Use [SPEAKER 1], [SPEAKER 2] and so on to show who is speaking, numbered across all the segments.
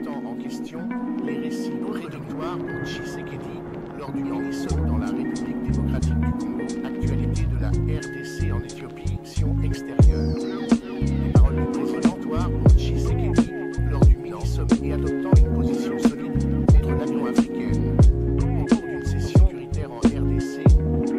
[SPEAKER 1] remettant en question les récits prédictoires pour Tshisekedi lors du mini-sommet dans la République démocratique du Congo. Actualité de la RDC en Éthiopie, action extérieure. Les paroles du président pour Tshisekedi lors du mini-sommet et adoptant une position solide contre l'Union africaine. Au cours d'une session sécuritaire en RDC,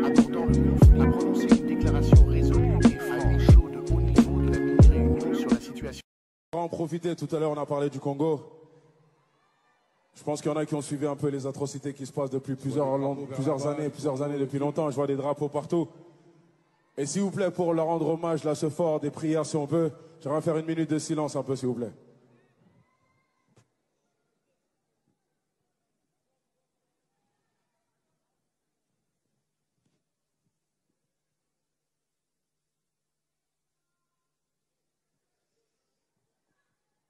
[SPEAKER 1] abordant le conflit, a prononcé une déclaration résolue et franche de haut niveau de la mini-réunion sur la situation.
[SPEAKER 2] On va en profiter, tout à l'heure on a parlé du Congo. Je pense qu'il y en a qui ont suivi un peu les atrocités qui se passent depuis plusieurs années, depuis longtemps. Je vois des drapeaux partout. Et s'il vous plaît, pour leur rendre hommage, là, ce fort, des prières si on peut, j'aimerais faire une minute de silence un peu, s'il vous plaît.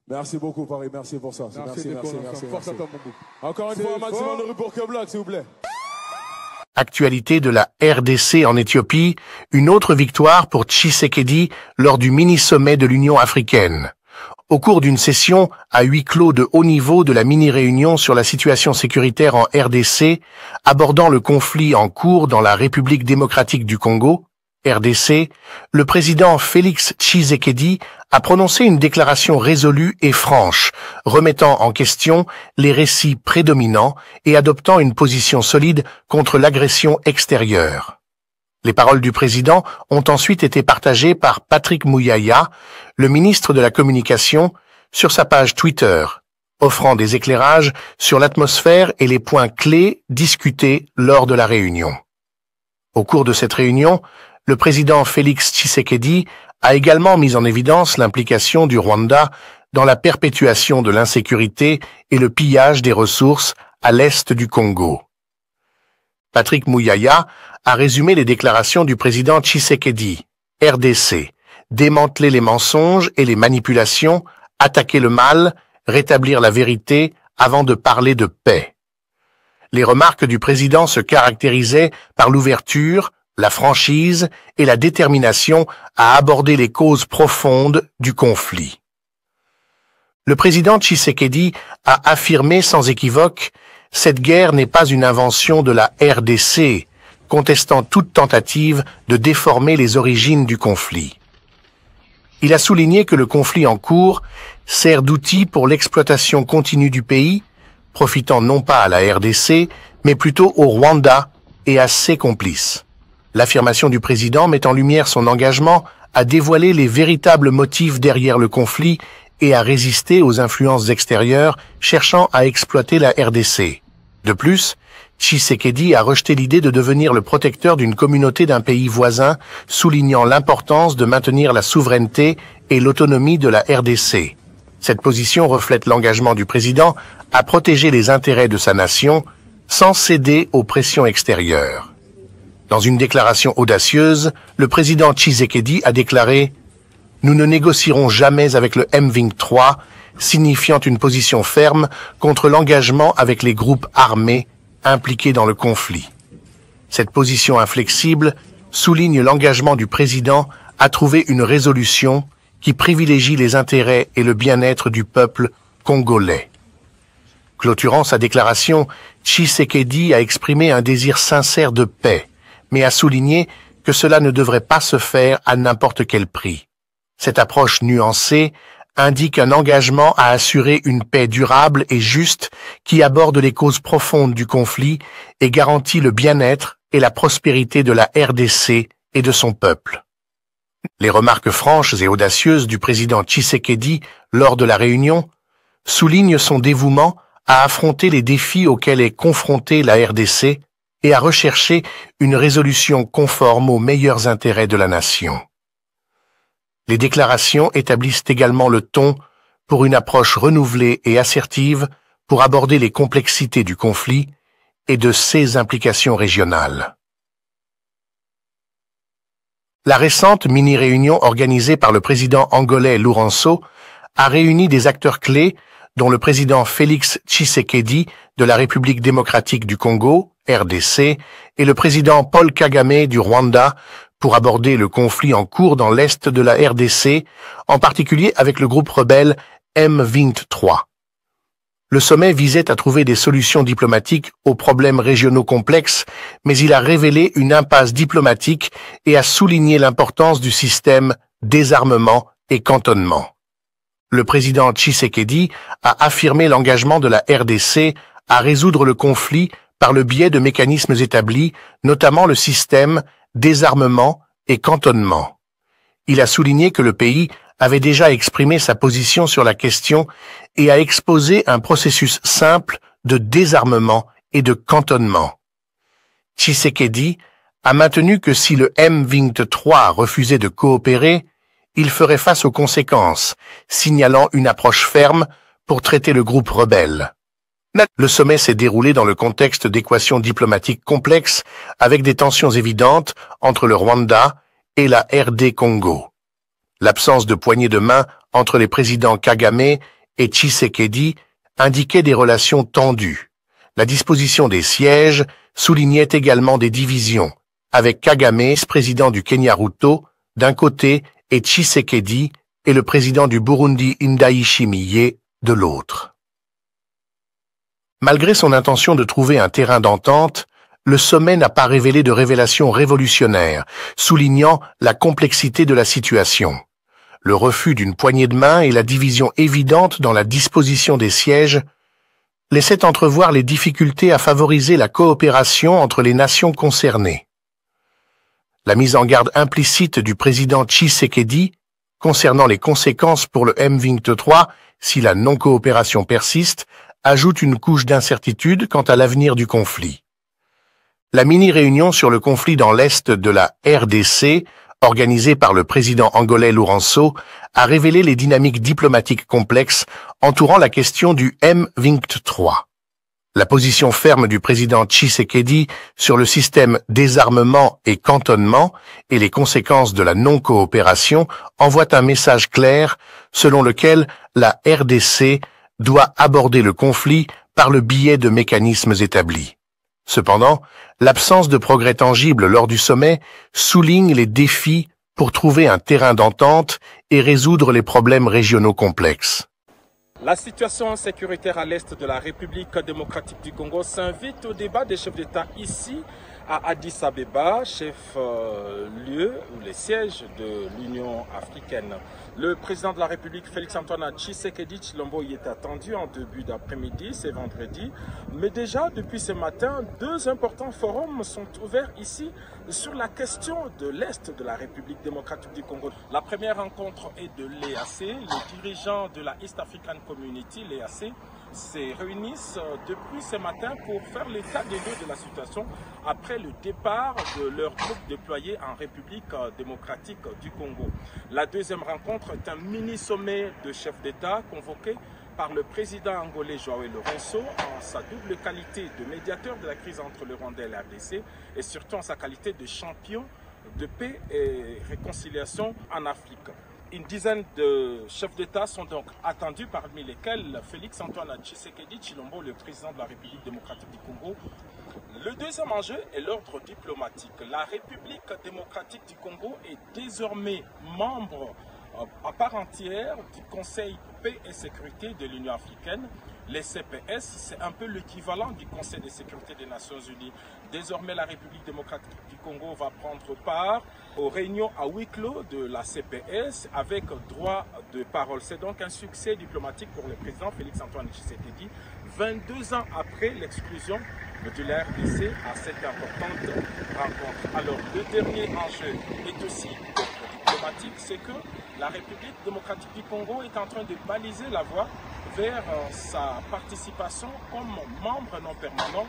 [SPEAKER 2] Merci beaucoup, Paris. Merci pour ça. Merci.
[SPEAKER 3] Force à toi, mon bouc.
[SPEAKER 2] Encore une fois, un maximum de rue pour Bloc, s'il vous plaît.
[SPEAKER 1] Actualité de la RDC en Éthiopie, une autre victoire pour Tshisekedi lors du mini-sommet de l'Union africaine. Au cours d'une session à huis clos de haut niveau de la mini-réunion sur la situation sécuritaire en RDC, abordant le conflit en cours dans la République démocratique du Congo, RDC, le président Félix Tshisekedi a prononcé une déclaration résolue et franche, remettant en question les récits prédominants et adoptant une position solide contre l'agression extérieure. Les paroles du président ont ensuite été partagées par Patrick Muyaya, le ministre de la Communication, sur sa page Twitter, offrant des éclairages sur l'atmosphère et les points clés discutés lors de la réunion. Au cours de cette réunion, le président Félix Tshisekedi a également mis en évidence l'implication du Rwanda dans la perpétuation de l'insécurité et le pillage des ressources à l'est du Congo. Patrick Muyaya a résumé les déclarations du président Tshisekedi, RDC, démanteler les mensonges et les manipulations, attaquer le mal, rétablir la vérité avant de parler de paix. Les remarques du président se caractérisaient par l'ouverture, la franchise et la détermination à aborder les causes profondes du conflit. Le président Tshisekedi a affirmé sans équivoque « Cette guerre n'est pas une invention de la RDC », contestant toute tentative de déformer les origines du conflit. Il a souligné que le conflit en cours sert d'outil pour l'exploitation continue du pays, profitant non pas à la RDC, mais plutôt au Rwanda et à ses complices. L'affirmation du président met en lumière son engagement à dévoiler les véritables motifs derrière le conflit et à résister aux influences extérieures cherchant à exploiter la RDC. De plus, Tshisekedi a rejeté l'idée de devenir le protecteur d'une communauté d'un pays voisin, soulignant l'importance de maintenir la souveraineté et l'autonomie de la RDC. Cette position reflète l'engagement du président à protéger les intérêts de sa nation sans céder aux pressions extérieures. Dans une déclaration audacieuse, le président Tshisekedi a déclaré « Nous ne négocierons jamais avec le M23 », signifiant une position ferme contre l'engagement avec les groupes armés impliqués dans le conflit. Cette position inflexible souligne l'engagement du président à trouver une résolution qui privilégie les intérêts et le bien-être du peuple congolais. Clôturant sa déclaration, Tshisekedi a exprimé un désir sincère de paix, mais a souligné que cela ne devrait pas se faire à n'importe quel prix. Cette approche nuancée indique un engagement à assurer une paix durable et juste qui aborde les causes profondes du conflit et garantit le bien-être et la prospérité de la RDC et de son peuple. Les remarques franches et audacieuses du président Tshisekedi lors de la réunion soulignent son dévouement à affronter les défis auxquels est confrontée la RDC et à rechercher une résolution conforme aux meilleurs intérêts de la nation. Les déclarations établissent également le ton pour une approche renouvelée et assertive pour aborder les complexités du conflit et de ses implications régionales. La récente mini-réunion organisée par le président angolais Lourenço a réuni des acteurs clés dont le président Félix Tshisekedi de la République démocratique du Congo, RDC, et le président Paul Kagame du Rwanda pour aborder le conflit en cours dans l'est de la RDC, en particulier avec le groupe rebelle M23. Le sommet visait à trouver des solutions diplomatiques aux problèmes régionaux complexes, mais il a révélé une impasse diplomatique et a souligné l'importance du système désarmement et cantonnement. Le président Tshisekedi a affirmé l'engagement de la RDC à résoudre le conflit par le biais de mécanismes établis, notamment le système désarmement et cantonnement. Il a souligné que le pays avait déjà exprimé sa position sur la question et a exposé un processus simple de désarmement et de cantonnement. Tshisekedi a maintenu que si le M23 refusait de coopérer, il ferait face aux conséquences, signalant une approche ferme pour traiter le groupe rebelle. Le sommet s'est déroulé dans le contexte d'équations diplomatiques complexes avec des tensions évidentes entre le Rwanda et la RD Congo. L'absence de poignée de main entre les présidents Kagame et Tshisekedi indiquait des relations tendues. La disposition des sièges soulignait également des divisions, avec Kagame, président du Kenya Ruto, d'un côté, et Tshisekedi et le président du Burundi Ndayishimiye de l'autre. Malgré son intention de trouver un terrain d'entente, le sommet n'a pas révélé de révélations révolutionnaires, soulignant la complexité de la situation. Le refus d'une poignée de main et la division évidente dans la disposition des sièges laissaient entrevoir les difficultés à favoriser la coopération entre les nations concernées. La mise en garde implicite du président Tshisekedi concernant les conséquences pour le M23 si la non-coopération persiste ajoute une couche d'incertitude quant à l'avenir du conflit. La mini-réunion sur le conflit dans l'Est de la RDC, organisée par le président angolais Lourenço, a révélé les dynamiques diplomatiques complexes entourant la question du M23. La position ferme du président Tshisekedi sur le système désarmement et cantonnement et les conséquences de la non-coopération envoient un message clair selon lequel la RDC doit aborder le conflit par le biais de mécanismes établis. Cependant, l'absence de progrès tangible lors du sommet souligne les défis pour trouver un terrain d'entente et résoudre les problèmes régionaux complexes.
[SPEAKER 3] La situation sécuritaire à l'est de la République démocratique du Congo s'invite au débat des chefs d'État ici à Addis Abeba, chef-lieu ou les sièges de l'Union africaine. Le président de la République, Félix-Antoine Tshisekedi Tshilombo, y est attendu en début d'après-midi, c'est vendredi. Mais déjà, depuis ce matin, deux importants forums sont ouverts ici sur la question de l'Est de la République démocratique du Congo. La première rencontre est de l'EAC. Les dirigeants de la East African Community, l'EAC, se réunissent depuis ce matin pour faire l'état des lieux de la situation après le départ de leurs troupes déployées en République démocratique du Congo. La deuxième rencontre est un mini-sommet de chefs d'État convoqué par le président angolais João Lourenço en sa double qualité de médiateur de la crise entre le Rwanda et la RDC et surtout en sa qualité de champion de paix et réconciliation en Afrique. Une dizaine de chefs d'État sont donc attendus, parmi lesquels Félix-Antoine Tshisekedi Tshilombo, le président de la République démocratique du Congo. Le deuxième enjeu est l'ordre diplomatique. La République démocratique du Congo est désormais membre à part entière du Conseil paix et sécurité de l'Union africaine. Les CPS, c'est un peu l'équivalent du Conseil de sécurité des Nations Unies. Désormais, la République démocratique du Congo va prendre part aux réunions à huis clos de la CPS avec droit de parole. C'est donc un succès diplomatique pour le président Félix-Antoine Tshisekedi, 22 ans après l'exclusion de la RDC à cette importante rencontre. Alors, le dernier enjeu est aussi diplomatique, c'est que la République démocratique du Congo est en train de baliser la voie vers sa participation comme membre non permanent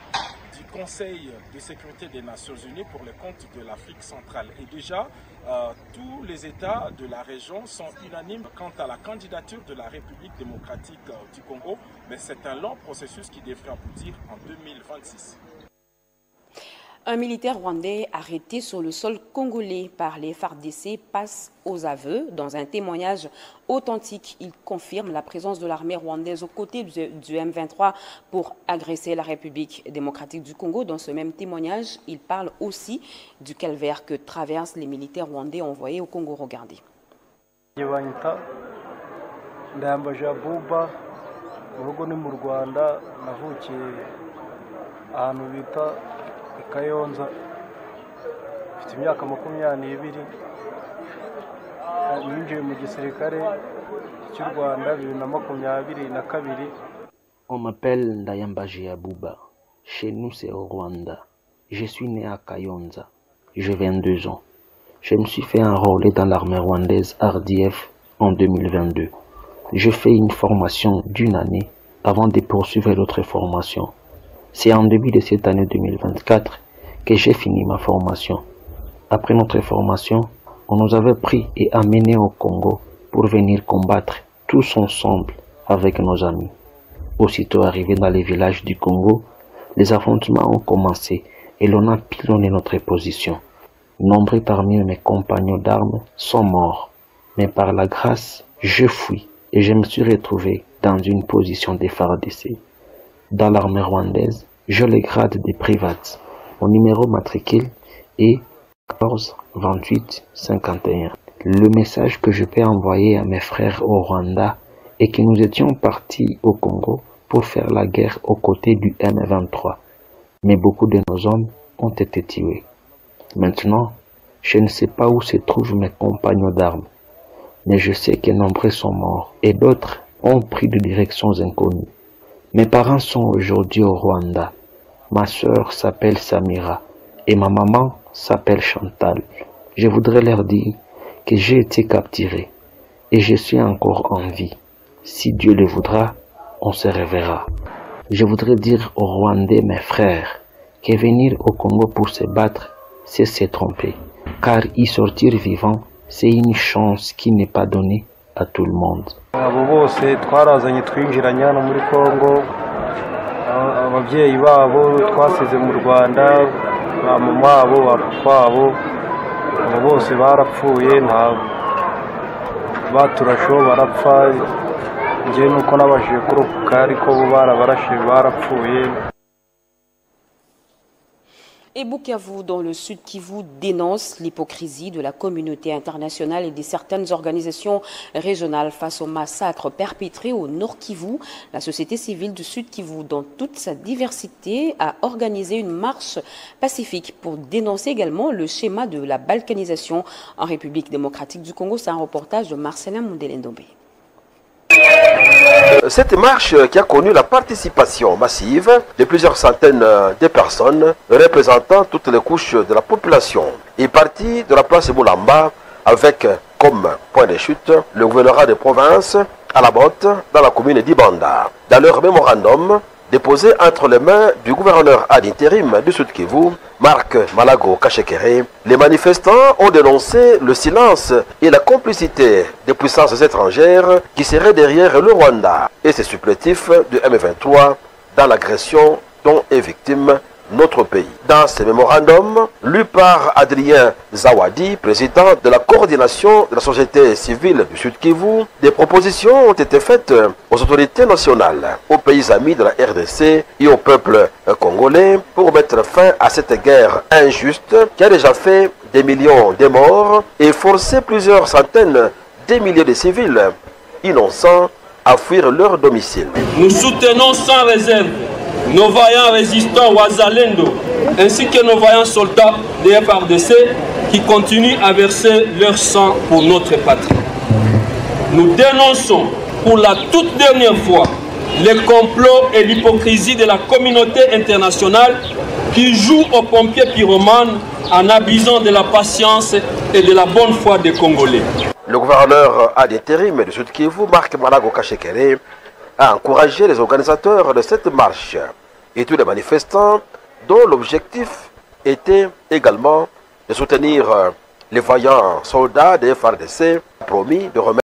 [SPEAKER 3] du Conseil de sécurité des Nations Unies pour le compte de l'Afrique centrale. Et déjà, tous les États de la région sont unanimes quant à la candidature de la République démocratique du Congo, mais c'est un long processus qui devrait aboutir en 2026.
[SPEAKER 4] Un militaire rwandais arrêté sur le sol congolais par les FARDC passe aux aveux. Dans un témoignage authentique, il confirme la présence de l'armée rwandaise aux côtés du M23 pour agresser la République démocratique du Congo. Dans ce même témoignage, il parle aussi du calvaire que traversent les militaires rwandais envoyés au Congo. Regardez.
[SPEAKER 5] urugo ni mu Rwanda, navukiye ahantu bita Kayonza, mfite imyaka 22, ninjiye mu gisirikare cy'u Rwanda 2022.
[SPEAKER 6] On m'appelle Ndayambaji Abouba. Chez nous, c'est au Rwanda. Je suis né à Kayonza. J'ai 22 ans. Je me suis fait enrôler dans l'armée rwandaise RDF en 2022. Je fais une formation d'1 année avant de poursuivre l'autre formation. C'est en début de cette année 2024 que j'ai fini ma formation. Après notre formation, on nous avait pris et amenés au Congo pour venir combattre tous ensemble avec nos amis. Aussitôt arrivés dans les villages du Congo, les affrontements ont commencé et l'on a pilonné notre position. Nombreux parmi mes compagnons d'armes sont morts, mais par la grâce, je fuis et je me suis retrouvé dans une position de FARDC. Dans l'armée rwandaise, je le grade de private. Mon numéro matricule est 14 28 51. Le message que je peux envoyer à mes frères au Rwanda est que nous étions partis au Congo pour faire la guerre aux côtés du M23. Mais beaucoup de nos hommes ont été tués. Maintenant, je ne sais pas où se trouvent mes compagnons d'armes, mais je sais que nombreux sont morts et d'autres ont pris de directions inconnues. Mes parents sont aujourd'hui au Rwanda. Ma sœur s'appelle Samira et ma maman s'appelle Chantal. Je voudrais leur dire que j'ai été capturé et je suis encore en vie. Si Dieu le voudra, on se reverra. Je voudrais dire aux Rwandais, mes frères, que venir au Congo pour se battre, c'est se tromper. Car y sortir vivant, c'est une chance qui n'est pas donnée à tout le monde.
[SPEAKER 5] Abo bose twarazanye twinjiranye hano muri Congo, ababyeyi babo twasize mu Rwanda, mama wabo bapfabo, abo bose barapfuye, nta baturasho barapfa, nje nuko nabashije kurokoka ariko bo barabarashe barapfuye.
[SPEAKER 4] Et Bukavu, dans le Sud Kivu, dénonce l'hypocrisie de la communauté internationale et de certaines organisations régionales face au massacre perpétré au Nord Kivu. La société civile du Sud Kivu, dans toute sa diversité, a organisé une marche pacifique pour dénoncer également le schéma de la balkanisation en République démocratique du Congo. C'est un reportage de Marcelin Mundelendombe.
[SPEAKER 7] Cette marche qui a connu la participation massive de plusieurs centaines de personnes représentant toutes les couches de la population est partie de la place Moulamba avec comme point de chute le gouvernorat de province à la botte dans la commune d'Ibanda. Dans leur mémorandum déposé entre les mains du gouverneur ad intérim du Sud Kivu, Marc Malago Kachekere, les manifestants ont dénoncé le silence et la complicité des puissances étrangères qui seraient derrière le Rwanda et ses supplétifs du M23 dans l'agression dont est victime notre pays. Dans ce mémorandum, lu par Adrien Zawadi, président de la coordination de la société civile du Sud Kivu, des propositions ont été faites aux autorités nationales, aux pays amis de la RDC et au peuple congolais pour mettre fin à cette guerre injuste qui a déjà fait des millions de morts et forcé plusieurs centaines de milliers de civils innocents à fuir leur domicile.
[SPEAKER 8] Nous soutenons sans réserve nos vaillants résistants Wazalendo ainsi que nos vaillants soldats des FARDC qui continuent à verser leur sang pour notre patrie. Nous dénonçons pour la toute dernière fois les complots et l'hypocrisie de la communauté internationale qui joue aux pompiers pyromanes en abusant de la patience et de la bonne foi des Congolais.
[SPEAKER 7] Le gouverneur ad intérim du Sud Kivu, Marc Malago Kachekere, a encouragé les organisateurs de cette marche et tous les manifestants dont l'objectif était également de soutenir les vaillants soldats des FARDC promis de remettre